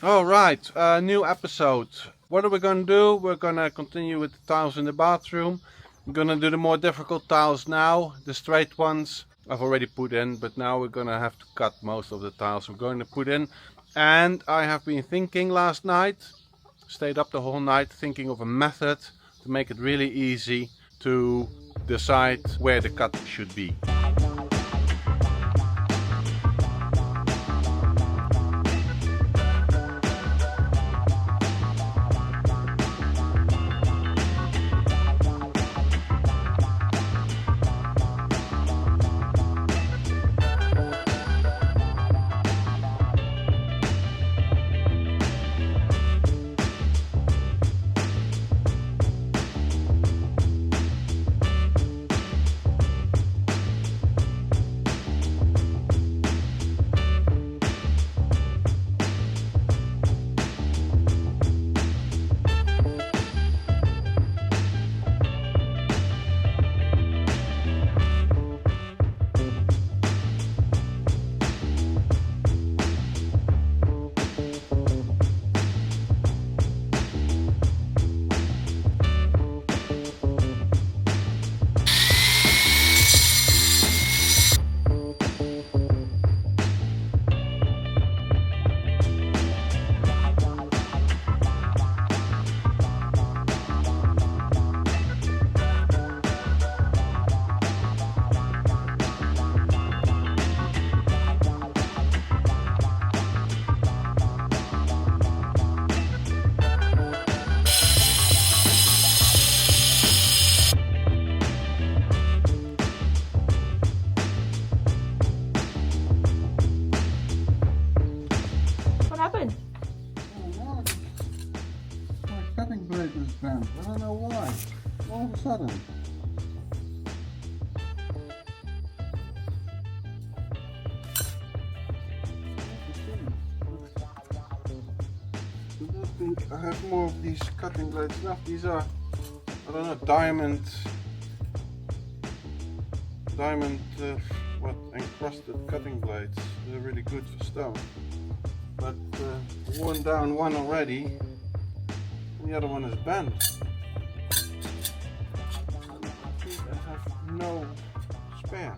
Alright, new episode. What are we gonna do? We're gonna continue with the tiles in the bathroom. I'm gonna do the more difficult tiles now. The straight ones I've already put in, but now we're gonna have to cut most of the tiles I'm going to put in. And I have been thinking last night, stayed up the whole night thinking of a method to make it really easy to decide where the cut should be. Cutting blade was bent. I don't know why. All of a sudden. I don't think I have more of these cutting blades left. These are, I don't know, diamond what, encrusted cutting blades. They're really good for stone. But worn down one already. The other one is bent. I think I have no spare.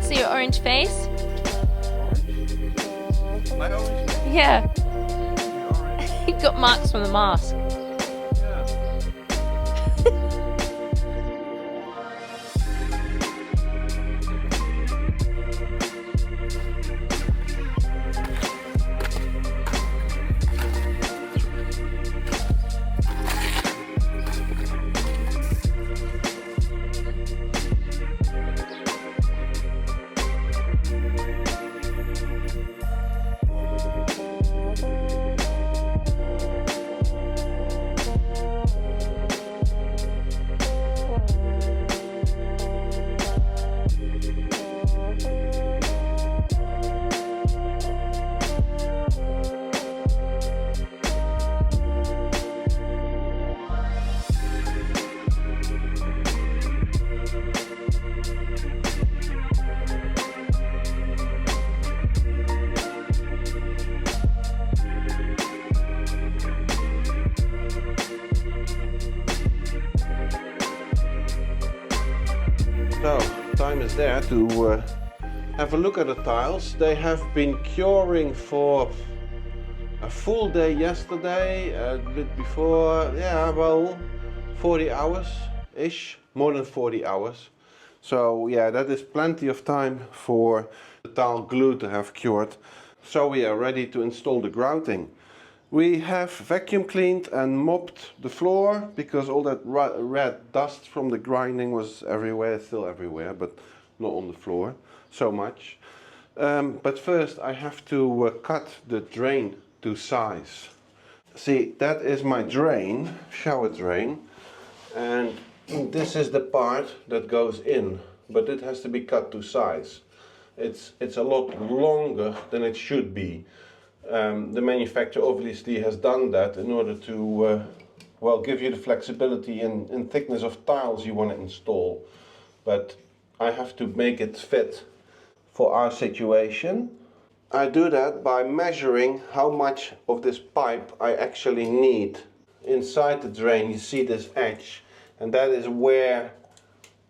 See your orange face? My orange? Yeah. You've got marks from the mask. So, time is there to have a look at the tiles. They have been curing for a full day yesterday, a bit before, yeah, well, 40 hours-ish, more than 40 hours. So yeah, that is plenty of time for the tile glue to have cured. So we are ready to install the grouting. We have vacuum cleaned and mopped the floor because all that red dust from the grinding was everywhere, still everywhere, but not on the floor so much. But first I have to cut the drain to size. See, that is my drain, shower drain, and this is the part that goes in, but it has to be cut to size. It's a lot longer than it should be. The manufacturer obviously has done that in order to well, give you the flexibility in thickness of tiles you want to install. But I have to make it fit for our situation. I do that by measuring how much of this pipe I actually need. Inside the drain you see this edge, and that is where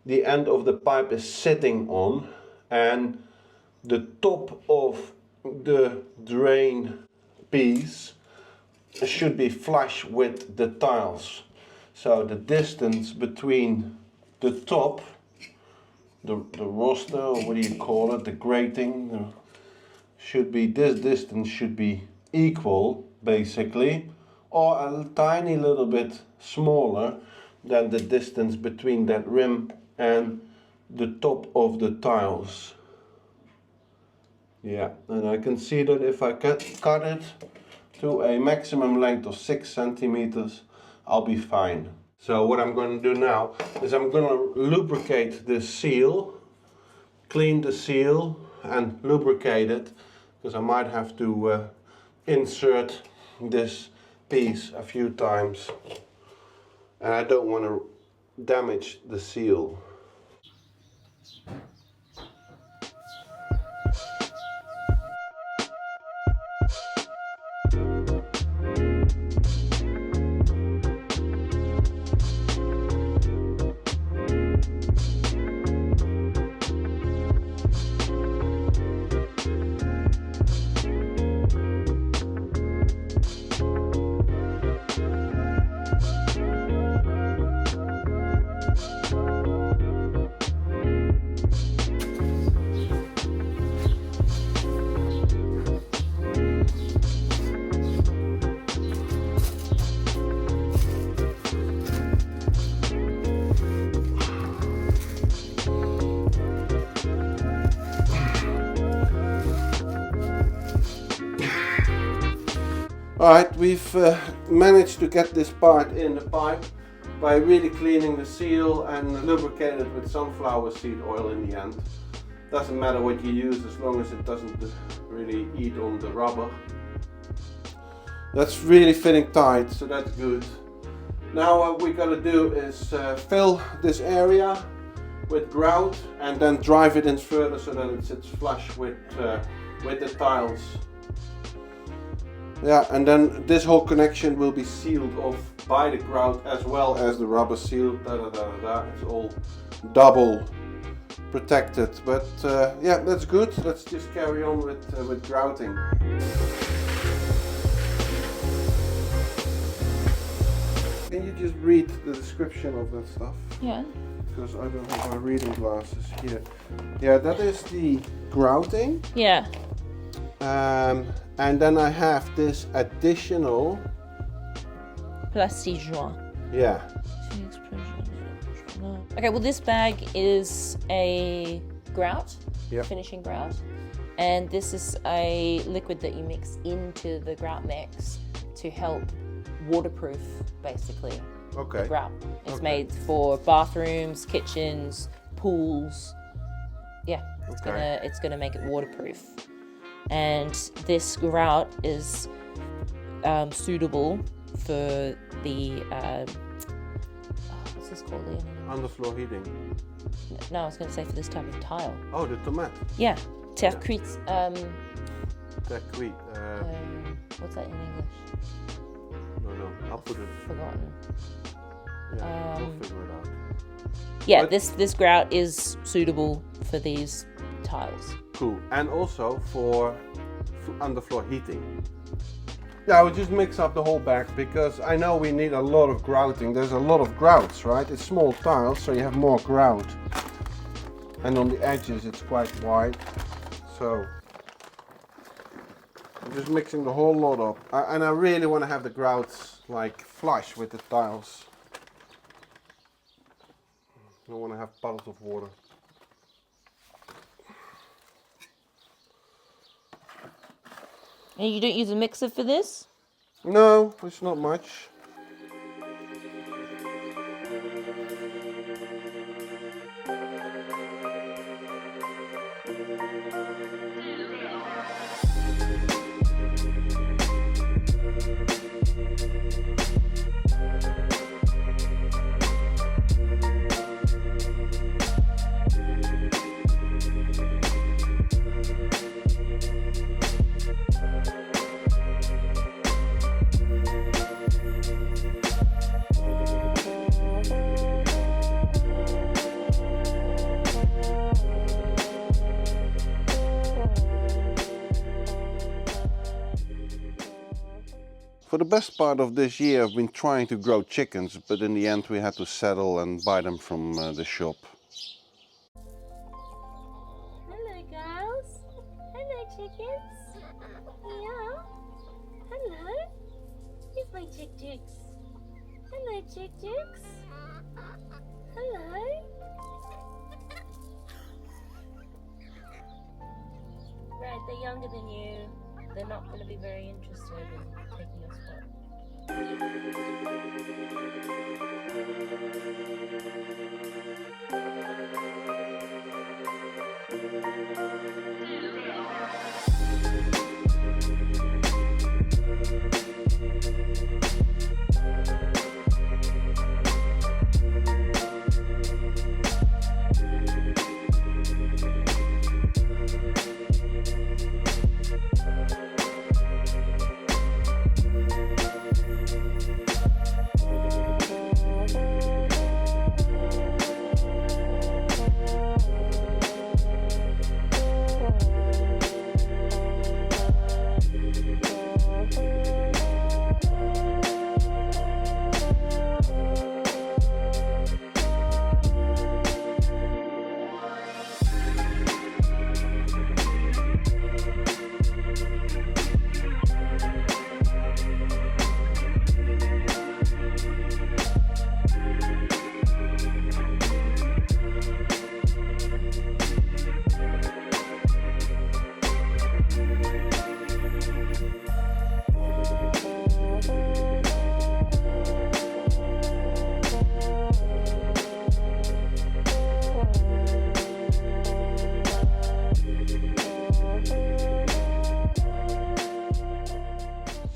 the end of the pipe is sitting on, and the top of the drain piece should be flush with the tiles. So the distance between the top, the roster, or what do you call it, the grating, should be, this distance should be equal basically, or a tiny little bit smaller than the distance between that rim and the top of the tiles. Yeah, and I can see that if I cut it to a maximum length of 6 centimeters, I'll be fine. So what I'm going to do now is I'm going to lubricate this seal, clean the seal and lubricate it, because I might have to insert this piece a few times, and I don't want to damage the seal. Alright, we've managed to get this part in the pipe by really cleaning the seal and lubricating it with sunflower seed oil in the end. Doesn't matter what you use as long as it doesn't really eat on the rubber. That's really fitting tight, so that's good. Now what we gotta do is fill this area with grout and then drive it in further so that it sits flush with the tiles. Yeah, and then this whole connection will be sealed off by the grout as well as the rubber seal. It's all double protected, but yeah, that's good. Let's just carry on with grouting. Can you just read the description of that stuff? Yeah. Because I don't have my reading glasses here. Yeah, that is the grouting. Yeah. And then I have this additional Plastifyer. Yeah. Okay, well this bag is a grout, finishing grout, and this is a liquid that you mix into the grout mix to help waterproof, basically. Okay. The grout. It's made for bathrooms, kitchens, pools. Yeah, it's gonna make it waterproof. And this grout is suitable for the what's this called again? Underfloor heating. No, I was going to say for this type of tile. Oh, the tomate. Yeah, terre cuite. Terre cuite. What's that in English? No, I'll put it. Forgotten. Yeah, we'll figure it out. Yeah, but this grout is suitable for these tiles. Cool, and also for underfloor heating. Yeah, I would just mix up the whole bag because I know we need a lot of grouting. There's a lot of grouts, right? It's small tiles, so you have more grout. And on the edges it's quite wide. So just mixing the whole lot up. And I really want to have the grouts like flush with the tiles. I don't want to have puddles of water. And you don't use a mixer for this? No, it's not much. For the best part of this year I've been trying to grow chickens, but in the end we had to settle and buy them from the shop. Hello, girls. Hello, chickens. Yeah. Hello. Here's my chick-chicks. Hello, chick-chicks. Hello. Right, they're younger than you. They're not going to be very interested in taking your spot.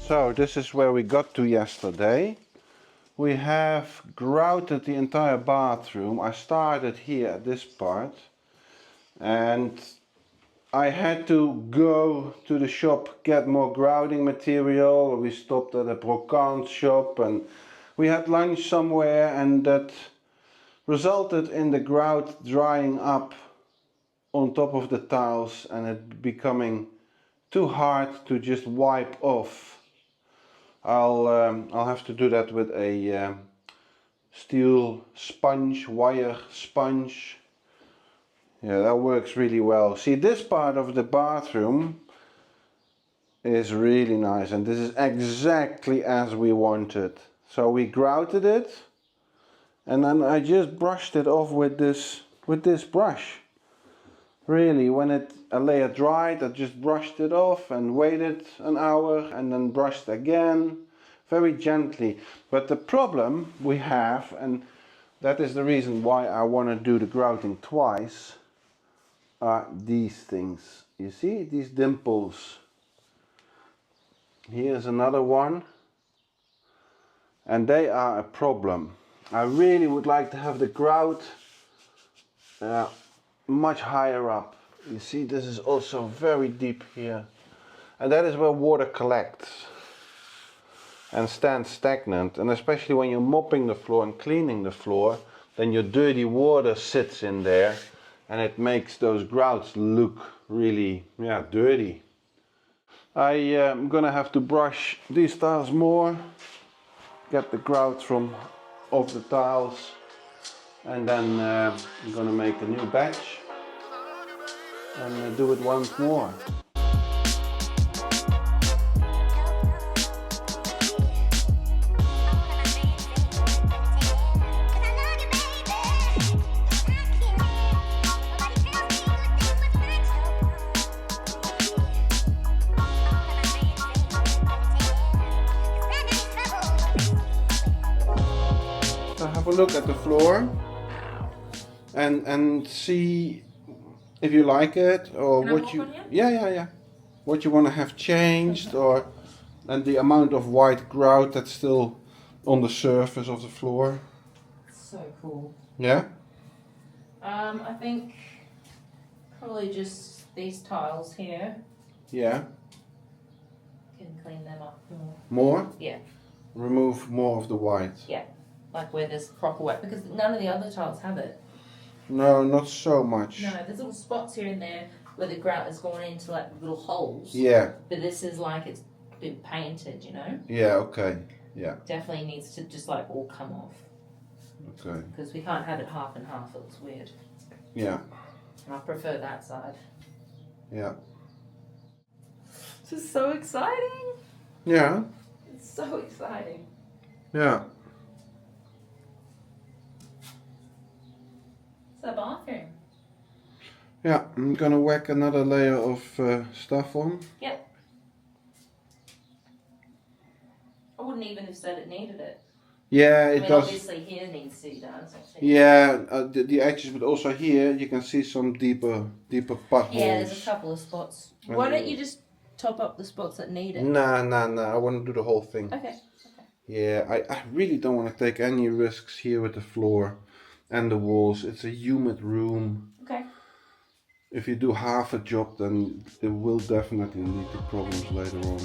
So this is where we got to yesterday. We have grouted the entire bathroom. I started here at this part and I had to go to the shop, get more grouting material. We stopped at a brocante shop and we had lunch somewhere, and that resulted in the grout drying up on top of the tiles and it becoming too hard to just wipe off. I'll have to do that with a steel sponge, wire sponge. Yeah, that works really well. See, this part of the bathroom is really nice, and this is exactly as we wanted. So we grouted it, and then I just brushed it off with this brush. Really, when a layer dried, I just brushed it off and waited an hour and then brushed again, very gently. But the problem we have, and that is the reason why I want to do the grouting twice, are these things. You see, these dimples. Here's another one, and they are a problem. I really would like to have the grout much higher up. You see, this is also very deep here, and that is where water collects and stands stagnant. And especially when you're mopping the floor and cleaning the floor, then your dirty water sits in there and it makes those grouts look really dirty. I am gonna have to brush these tiles more, get the grout from off the tiles, and then I'm gonna make a new batch and do it once more. a look at the floor and see if you like it or Can I what walk you on here? yeah what you want to have changed or and the amount of white grout that's still on the surface of the floor. So cool. Yeah. I think probably just these tiles here. Yeah. Can clean them up more. More. Yeah. Remove more of the white. Yeah. Like where there's proper wet, because none of the other tiles have it. No, not so much. No, there's little spots here and there where the grout has gone into like little holes. Yeah. But this is like it's been painted, you know? Yeah, okay. Yeah. Definitely needs to just like all come off. Okay. Because we can't have it half and half, it looks weird. Yeah. And I prefer that side. Yeah. This is so exciting! Yeah. It's so exciting. Yeah. It's a bathroom. Yeah, I'm gonna whack another layer of stuff on. Yep. I wouldn't even have said it needed it. Yeah, I it mean, does. obviously here needs to be done. Yeah, the edges, but also here you can see some deeper potholes. Yeah, there's a couple of spots. Why don't you just top up the spots that need it? Nah. I want to do the whole thing. Okay. Yeah, I really don't want to take any risks here with the floor and the walls. It's a humid room. Okay. If you do half a job, then it will definitely lead to problems later on.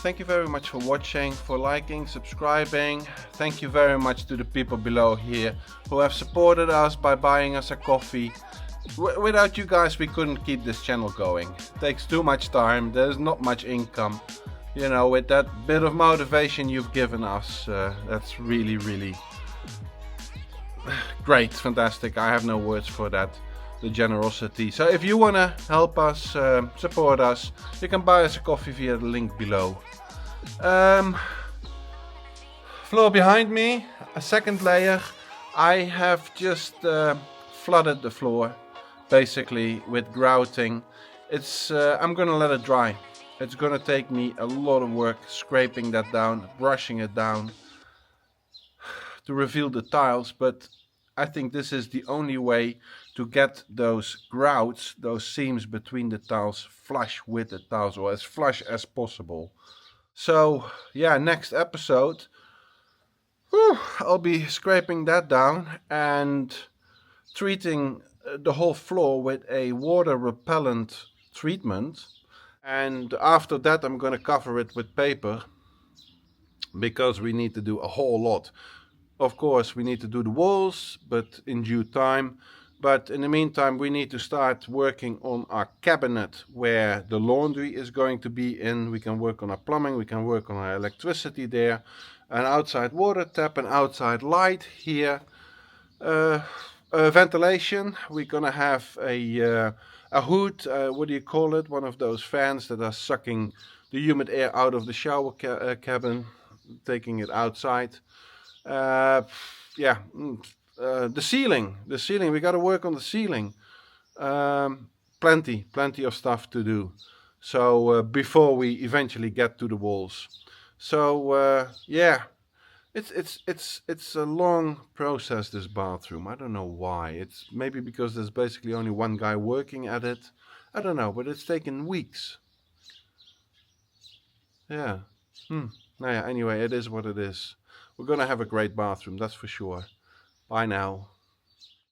Thank you very much for watching, for liking, subscribing. Thank you very much to the people below here who have supported us by buying us a coffee. Without you guys we couldn't keep this channel going. It takes too much time, there's not much income. You know, with that bit of motivation you've given us, that's really great, fantastic. I have no words for that. The generosity. So if you want to help us, support us, you can buy us a coffee via the link below. Floor behind me, a second layer. I have just flooded the floor basically with grouting. It's I'm gonna let it dry. It's gonna take me a lot of work scraping that down, brushing it down to reveal the tiles, but I think this is the only way to get those grouts, those seams between the tiles, flush with the tiles, or as flush as possible. So yeah, next episode, I'll be scraping that down and treating the whole floor with a water repellent treatment. And after that I'm going to cover it with paper, because we need to do a whole lot. Of course we need to do the walls, but in due time. But in the meantime we need to start working on our cabinet where the laundry is going to be in. We can work on our plumbing, we can work on our electricity there, an outside water tap, an outside light here, ventilation. We're gonna have a hood, what do you call it, one of those fans that are sucking the humid air out of the shower cabin, taking it outside. The ceiling, we got to work on the ceiling. Plenty of stuff to do. So before we eventually get to the walls. So yeah, it's a long process, this bathroom. I don't know why. It's maybe because there's basically only one guy working at it. I don't know, but it's taken weeks. Yeah. Anyway, it is what it is. We're gonna have a great bathroom, that's for sure. Bye now.